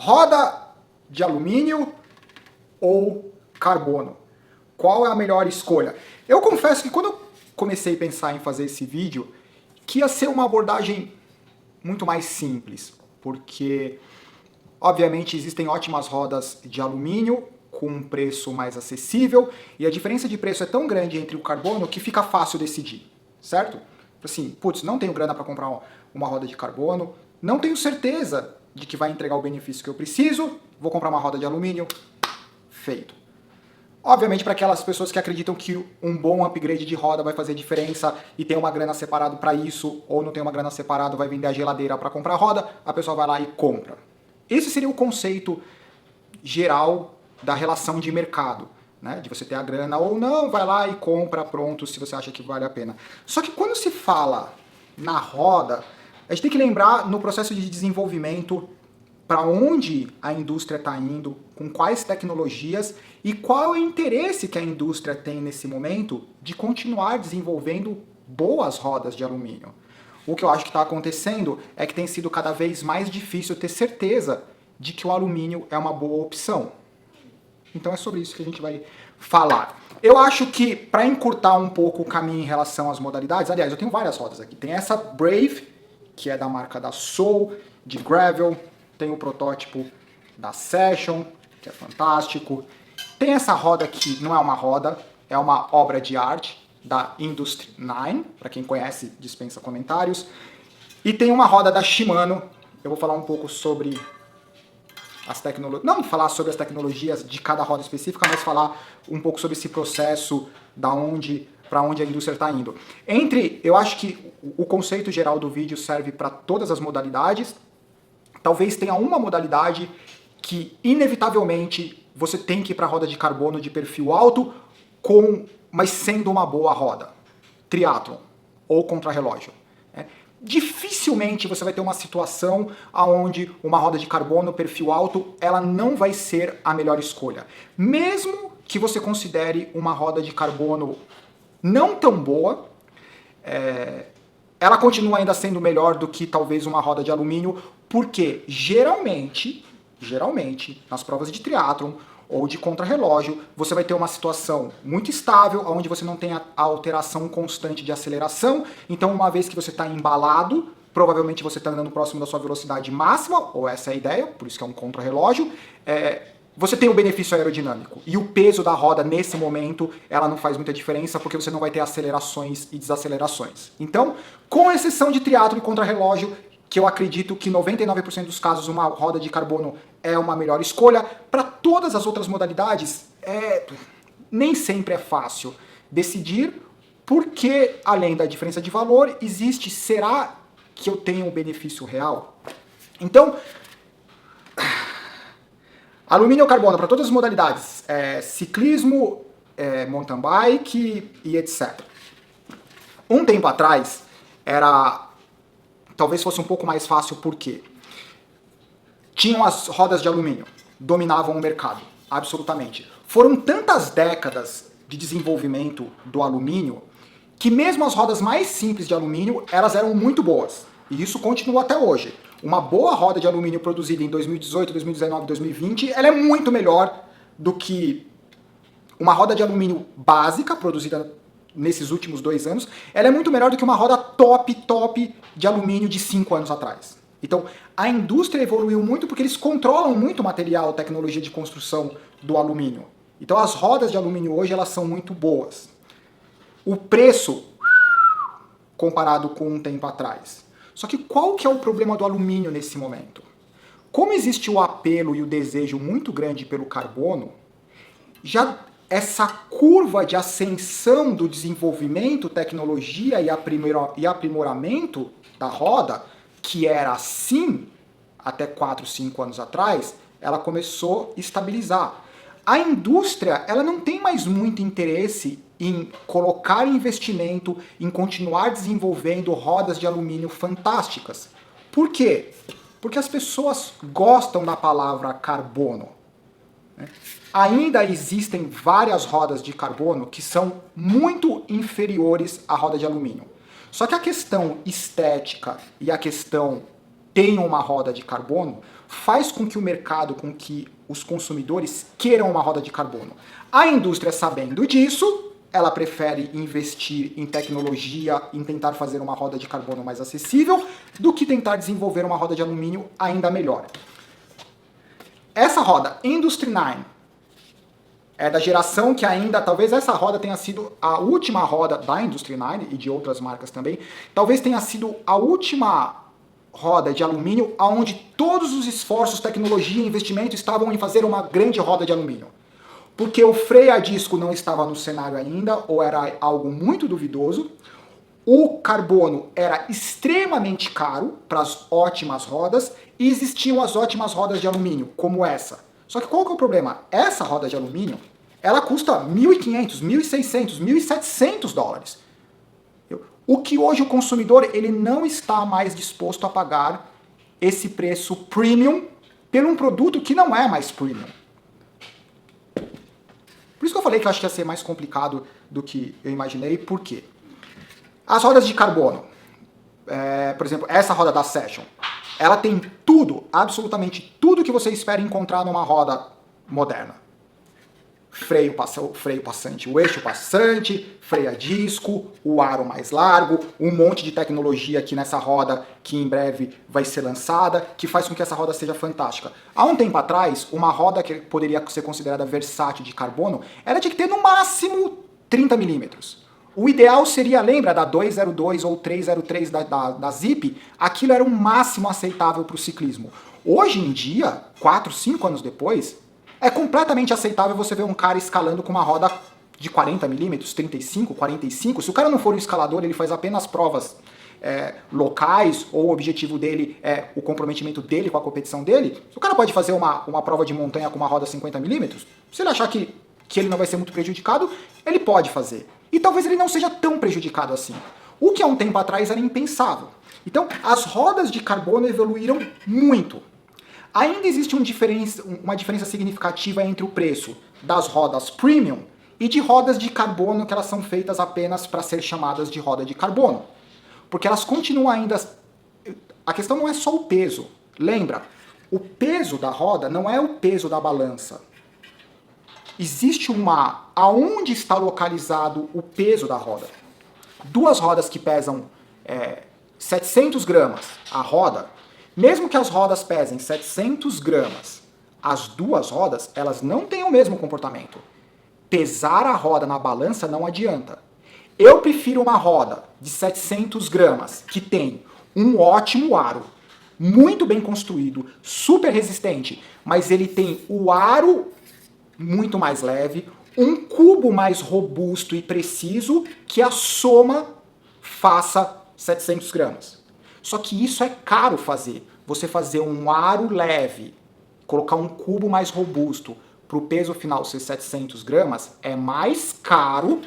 Roda de alumínio ou carbono? Qual é a melhor escolha? Eu confesso que quando eu comecei a pensar em fazer esse vídeo, que ia ser uma abordagem muito mais simples, porque obviamente existem ótimas rodas de alumínio com um preço mais acessível e a diferença de preço é tão grande entre o carbono que fica fácil decidir, certo? Assim, putz, não tenho grana para comprar uma roda de carbono, não tenho certeza de que vai entregar o benefício que eu preciso, vou comprar uma roda de alumínio, feito. Obviamente para aquelas pessoas que acreditam que um bom upgrade de roda vai fazer diferença e tem uma grana separada para isso, ou não tem uma grana separada, vai vender a geladeira para comprar roda, a pessoa vai lá e compra. Esse seria o conceito geral da relação de mercado, né? De você ter a grana ou não, vai lá e compra, pronto, se você acha que vale a pena. Só que quando se fala na roda, a gente tem que lembrar no processo de desenvolvimento para onde a indústria está indo, com quais tecnologias e qual é o interesse que a indústria tem nesse momento de continuar desenvolvendo boas rodas de alumínio. O que eu acho que está acontecendo é que tem sido cada vez mais difícil ter certeza de que o alumínio é uma boa opção. Então é sobre isso que a gente vai falar. Eu acho que, para encurtar um pouco o caminho em relação às modalidades, aliás, eu tenho várias rodas aqui. Tem essa Brave, que é da marca da Soul, de gravel. Tem o protótipo da Session, que é fantástico. Tem essa roda que não é uma roda, é uma obra de arte, da Industry 9, para quem conhece, dispensa comentários. E tem uma roda da Shimano, eu vou falar um pouco sobre as tecnologias, não falar sobre as tecnologias de cada roda específica, mas falar um pouco sobre esse processo para onde a indústria está indo. Eu acho que o conceito geral do vídeo serve para todas as modalidades. Talvez tenha uma modalidade que inevitavelmente você tem que ir para a roda de carbono de perfil alto, mas sendo uma boa roda. Triathlon ou contrarrelógio. Dificilmente você vai ter uma situação onde uma roda de carbono perfil alto ela não vai ser a melhor escolha. Mesmo que você considere uma roda de carbono não tão boa, ela continua ainda sendo melhor do que talvez uma roda de alumínio, porque geralmente, nas provas de triatlon ou de contrarrelógio, você vai ter uma situação muito estável, onde você não tem a alteração constante de aceleração. Então, uma vez que você está embalado, provavelmente você está andando próximo da sua velocidade máxima, ou essa é a ideia, por isso que é um contrarrelógio, você tem o benefício aerodinâmico. E o peso da roda, nesse momento, ela não faz muita diferença, porque você não vai ter acelerações e desacelerações. Então, com exceção de triatlo e contrarrelógio, que eu acredito que 99% dos casos uma roda de carbono é uma melhor escolha, para todas as outras modalidades, nem sempre é fácil decidir, porque, além da diferença de valor, será que eu tenho um benefício real? Então, alumínio ou carbono para todas as modalidades, ciclismo, mountain bike e etc. Um tempo atrás, talvez fosse um pouco mais fácil, porque tinham as rodas de alumínio, dominavam o mercado, absolutamente. Foram tantas décadas de desenvolvimento do alumínio, que mesmo as rodas mais simples de alumínio, elas eram muito boas. E isso continua até hoje. Uma boa roda de alumínio produzida em 2018, 2019, 2020, ela é muito melhor do que uma roda de alumínio básica, produzida nesses últimos 2 anos, ela é muito melhor do que uma roda top de alumínio de 5 anos atrás. Então, a indústria evoluiu muito porque eles controlam muito o material, tecnologia de construção do alumínio. Então, as rodas de alumínio hoje, elas são muito boas. O preço, comparado com um tempo atrás. Só que qual que é o problema do alumínio nesse momento? Como existe o apelo e o desejo muito grande pelo carbono, já essa curva de ascensão do desenvolvimento, tecnologia e aprimoramento da roda, que era assim até 4, 5 anos atrás, ela começou a estabilizar. A indústria, ela não tem mais muito interesse em colocar investimento, em continuar desenvolvendo rodas de alumínio fantásticas. Por quê? Porque as pessoas gostam da palavra carbono. Ainda existem várias rodas de carbono que são muito inferiores à roda de alumínio. Só que a questão estética e a questão tenham uma roda de carbono faz com que o mercado, com que os consumidores queiram uma roda de carbono. A indústria, sabendo disso, ela prefere investir em tecnologia, em tentar fazer uma roda de carbono mais acessível, do que tentar desenvolver uma roda de alumínio ainda melhor. Essa roda, Industry 9, é da geração que ainda, talvez essa roda tenha sido a última roda da Industry 9 e de outras marcas também, talvez tenha sido a última roda de alumínio onde todos os esforços, tecnologia e investimento estavam em fazer uma grande roda de alumínio. Porque o freio a disco não estava no cenário ainda, ou era algo muito duvidoso, o carbono era extremamente caro para as ótimas rodas e existiam as ótimas rodas de alumínio, como essa. Só que qual que é o problema? Essa roda de alumínio, ela custa 1.500, 1.600, 1.700 dólares. O que hoje o consumidor ele não está mais disposto a pagar esse preço premium por um produto que não é mais premium. Por isso que eu falei que eu acho que ia ser mais complicado do que eu imaginei. Por quê? As rodas de carbono, por exemplo, essa roda da Session, ela tem tudo, absolutamente tudo que você espera encontrar numa roda moderna. Freio passante, o eixo passante, freio a disco, o aro mais largo, um monte de tecnologia aqui nessa roda que em breve vai ser lançada, que faz com que essa roda seja fantástica. Há um tempo atrás, uma roda que poderia ser considerada versátil de carbono, ela tinha que ter no máximo 30 milímetros. O ideal seria, lembra da 202 ou 303 da Zipp? Aquilo era o máximo aceitável para o ciclismo. Hoje em dia, 4, 5 anos depois, é completamente aceitável você ver um cara escalando com uma roda de 40 milímetros, 35, 45. Se o cara não for um escalador, ele faz apenas provas locais, ou o objetivo dele é o comprometimento dele com a competição dele, o cara pode fazer uma prova de montanha com uma roda 50 milímetros, se ele achar que ele não vai ser muito prejudicado, ele pode fazer. E talvez ele não seja tão prejudicado assim. O que há um tempo atrás era impensável. Então, as rodas de carbono evoluíram muito. Ainda existe uma diferença significativa entre o preço das rodas premium e de rodas de carbono que elas são feitas apenas para ser chamadas de roda de carbono. Porque elas continuam ainda... A questão não é só o peso. Lembra, o peso da roda não é o peso da balança. Existe aonde está localizado o peso da roda. Duas rodas que pesam 700 gramas a roda, mesmo que as rodas pesem 700 gramas, as duas rodas, elas não têm o mesmo comportamento. Pesar a roda na balança não adianta. Eu prefiro uma roda de 700 gramas, que tem um ótimo aro, muito bem construído, super resistente, mas ele tem o aro muito mais leve, um cubo mais robusto e preciso, que a soma faça 700 gramas. Só que isso é caro fazer. Você fazer um aro leve, colocar um cubo mais robusto para o peso final ser 700 gramas, é mais caro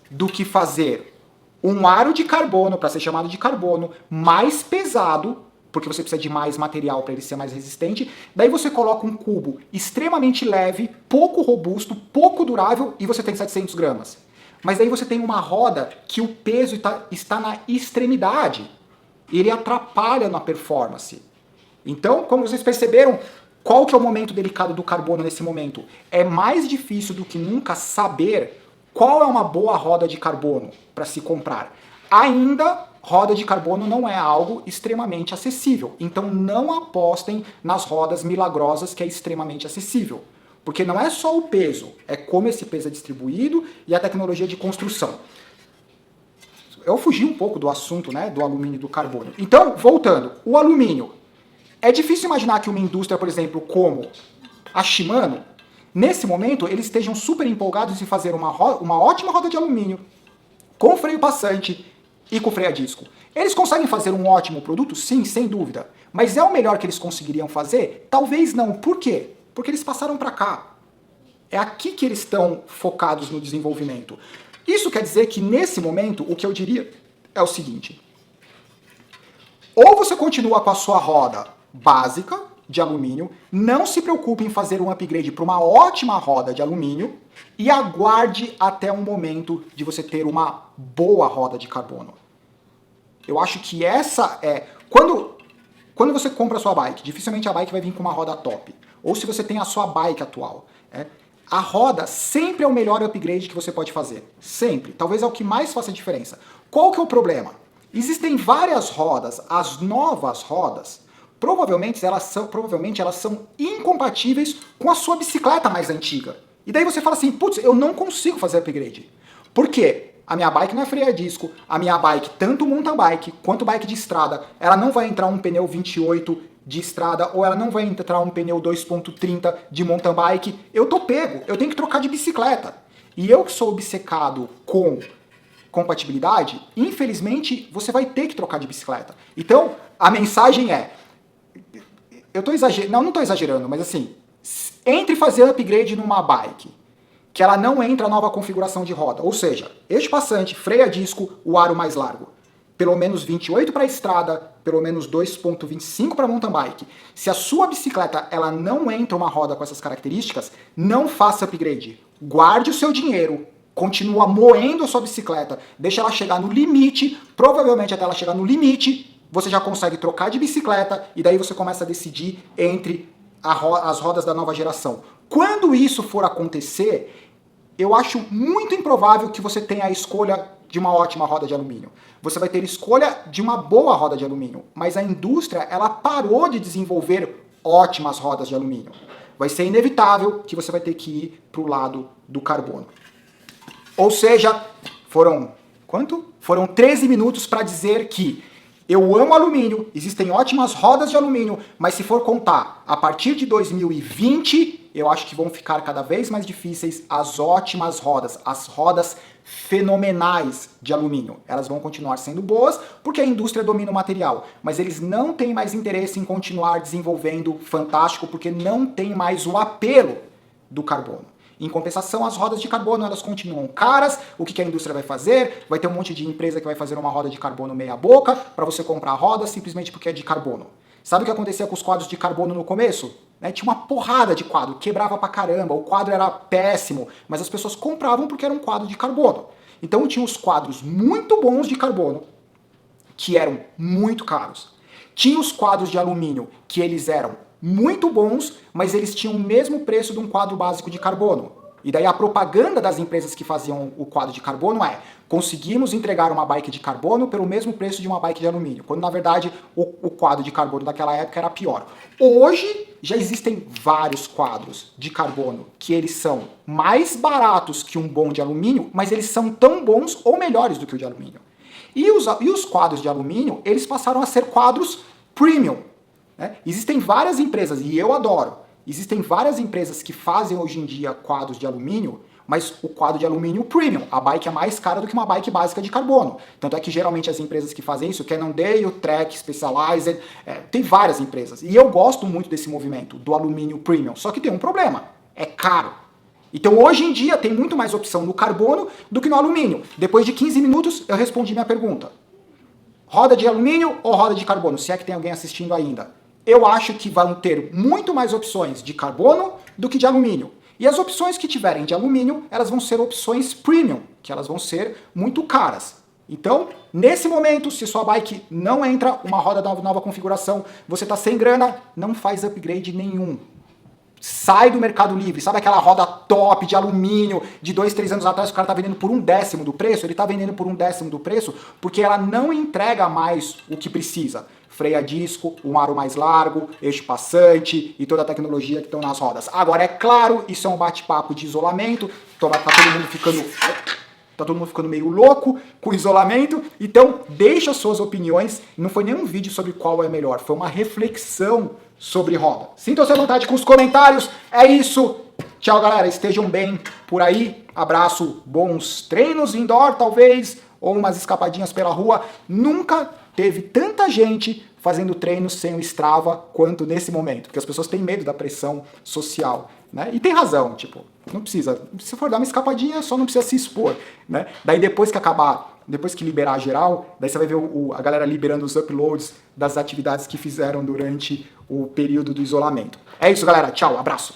do que fazer um aro de carbono, para ser chamado de carbono, mais pesado, porque você precisa de mais material para ele ser mais resistente. Daí você coloca um cubo extremamente leve, pouco robusto, pouco durável, e você tem 700 gramas. Mas daí você tem uma roda que o peso está na extremidade. Ele atrapalha na performance. Então, como vocês perceberam, qual que é o momento delicado do carbono nesse momento? É mais difícil do que nunca saber qual é uma boa roda de carbono para se comprar. Ainda, roda de carbono não é algo extremamente acessível. Então não apostem nas rodas milagrosas que é extremamente acessível. Porque não é só o peso, é como esse peso é distribuído e a tecnologia de construção. Eu fugi um pouco do assunto, né, do alumínio e do carbono. Então, voltando, o alumínio. É difícil imaginar que uma indústria, por exemplo, como a Shimano, nesse momento, eles estejam super empolgados em fazer uma ótima roda de alumínio, com freio passante e com freio a disco. Eles conseguem fazer um ótimo produto? Sim, sem dúvida. Mas é o melhor que eles conseguiriam fazer? Talvez não. Por quê? Porque eles passaram para cá. É aqui que eles estão focados no desenvolvimento. Isso quer dizer que, nesse momento, o que eu diria é o seguinte. Ou você continua com a sua roda básica de alumínio, não se preocupe em fazer um upgrade para uma ótima roda de alumínio e aguarde até um momento de você ter uma boa roda de carbono. Eu acho que essa é... Quando quando você compra a sua bike, dificilmente a bike vai vir com uma roda top. Ou se você tem a sua bike atual. A roda sempre é o melhor upgrade que você pode fazer. Sempre. Talvez é o que mais faça diferença. Qual que é o problema? Existem várias rodas, as novas rodas, provavelmente elas são incompatíveis com a sua bicicleta mais antiga. E daí você fala assim, putz, eu não consigo fazer upgrade. Por quê? A minha bike não é freio a disco, a minha bike, tanto mountain bike quanto bike de estrada, ela não vai entrar um pneu 28 de estrada ou ela não vai entrar um pneu 2.30 de mountain bike. Eu tô pego, eu tenho que trocar de bicicleta. E eu que sou obcecado com compatibilidade, infelizmente você vai ter que trocar de bicicleta. Então, a mensagem é, eu tô exagerando, não tô exagerando, mas assim, entre fazer upgrade numa bike, que ela não entra a nova configuração de roda, ou seja, eixo passante, freio a disco, o aro mais largo, pelo menos 28 para estrada, pelo menos 2.25 para mountain bike. Se a sua bicicleta ela não entra uma roda com essas características, não faça upgrade. Guarde o seu dinheiro, continua moendo a sua bicicleta, deixa ela chegar no limite, provavelmente até ela chegar no limite, você já consegue trocar de bicicleta e daí você começa a decidir entre as rodas da nova geração. Quando isso for acontecer, eu acho muito improvável que você tenha a escolha de uma ótima roda de alumínio. Você vai ter escolha de uma boa roda de alumínio, mas a indústria ela parou de desenvolver ótimas rodas de alumínio. Vai ser inevitável que você vai ter que ir para o lado do carbono. Ou seja, foram 13 minutos para dizer que eu amo alumínio, existem ótimas rodas de alumínio, mas se for contar a partir de 2020, eu acho que vão ficar cada vez mais difíceis as ótimas rodas, as rodas fenomenais de alumínio. Elas vão continuar sendo boas porque a indústria domina o material, mas eles não têm mais interesse em continuar desenvolvendo fantástico porque não tem mais o apelo do carbono. Em compensação, as rodas de carbono elas continuam caras. O que a indústria vai fazer? Vai ter um monte de empresa que vai fazer uma roda de carbono meia boca para você comprar a roda simplesmente porque é de carbono. Sabe o que acontecia com os quadros de carbono no começo? Tinha uma porrada de quadro, quebrava pra caramba, o quadro era péssimo, mas as pessoas compravam porque era um quadro de carbono. Então tinha os quadros muito bons de carbono, que eram muito caros. Tinha os quadros de alumínio, que eles eram muito bons, mas eles tinham o mesmo preço de um quadro básico de carbono. E daí a propaganda das empresas que faziam o quadro de carbono é: conseguimos entregar uma bike de carbono pelo mesmo preço de uma bike de alumínio, quando na verdade o quadro de carbono daquela época era pior. Hoje já existem vários quadros de carbono que eles são mais baratos que um bom de alumínio, mas eles são tão bons ou melhores do que o de alumínio. E os quadros de alumínio, eles passaram a ser quadros premium. Existem várias empresas, e eu adoro, existem várias empresas que fazem hoje em dia quadros de alumínio, mas o quadro de alumínio premium, a bike é mais cara do que uma bike básica de carbono. Tanto é que geralmente as empresas que fazem isso, Cannondale, Trek, Specialized, tem várias empresas. E eu gosto muito desse movimento, do alumínio premium, só que tem um problema, é caro. Então hoje em dia tem muito mais opção no carbono do que no alumínio. Depois de 15 minutos eu respondi minha pergunta. Roda de alumínio ou roda de carbono? Se é que tem alguém assistindo ainda. Eu acho que vão ter muito mais opções de carbono do que de alumínio. E as opções que tiverem de alumínio, elas vão ser opções premium, que elas vão ser muito caras. Então, nesse momento, se sua bike não entra uma roda da nova configuração, você está sem grana, não faz upgrade nenhum. Sai do Mercado Livre, sabe aquela roda top de alumínio de 2, 3 anos atrás, o cara tá vendendo por 1/10 do preço? Ele tá vendendo por 1/10 do preço porque ela não entrega mais o que precisa. Freio a disco, um aro mais largo, eixo passante e toda a tecnologia que estão nas rodas. Agora, é claro, isso é um bate-papo de isolamento, tá todo mundo ficando meio louco com o isolamento, então deixa suas opiniões, não foi nenhum vídeo sobre qual é melhor, foi uma reflexão sobre roda. Sintam-se à vontade com os comentários, é isso, tchau galera, estejam bem por aí, abraço, bons treinos indoor talvez, ou umas escapadinhas pela rua, nunca teve tanta gente fazendo treinos sem o Strava quanto nesse momento, porque as pessoas têm medo da pressão social, né? E tem razão, tipo, não precisa, se for dar uma escapadinha, só não precisa se expor, né? Daí depois que acabar, depois que liberar geral, daí você vai ver a galera liberando os uploads das atividades que fizeram durante o período do isolamento. É isso, galera, tchau, abraço!